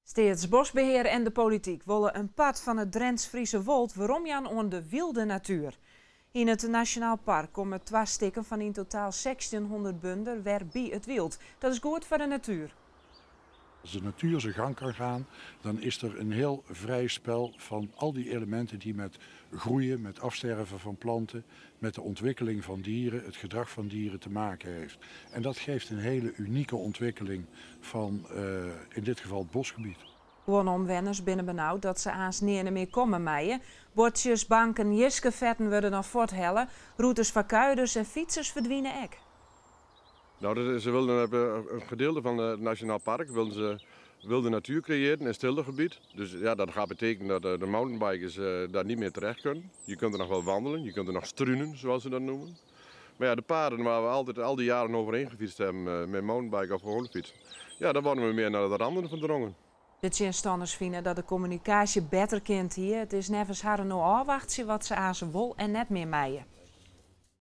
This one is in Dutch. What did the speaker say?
Staatsbosbeheer en de politiek willen een pad van het Drents-Friese Wold weeromgaan aan de wilde natuur. In het Nationaal Park komen 2 stikken van in totaal 1600 bunden weer bij het wild. Dat is goed voor de natuur. Als de natuur zijn gang kan gaan, dan is er een heel vrij spel van al die elementen die met groeien, met afsterven van planten, met de ontwikkeling van dieren, het gedrag van dieren te maken heeft. En dat geeft een hele unieke ontwikkeling van in dit geval het bosgebied. Woonomwenners binnen benauwd dat ze aans niet meer komen maaien. Bordjes, banken, jiskevetten worden nog voorthellen. Routes voor kuiders en fietsers verdwijnen ook. Nou, ze wilden een gedeelte van het Nationaal Park wilde natuur creëren in een stiltegebied. Dus ja, dat gaat betekenen dat de mountainbikers daar niet meer terecht kunnen. Je kunt er nog wel wandelen, je kunt er nog struinen, zoals ze dat noemen. Maar ja, de paden waar we altijd al die jaren overheen gefietst hebben met mountainbike of gewone fiets, ja, daar worden we meer naar de randen verdrongen. De tjinstanners vinden dat de communicatie beter kent hier. Het is nevens haar nou afwachten wat ze aan ze wil en net meer maaien.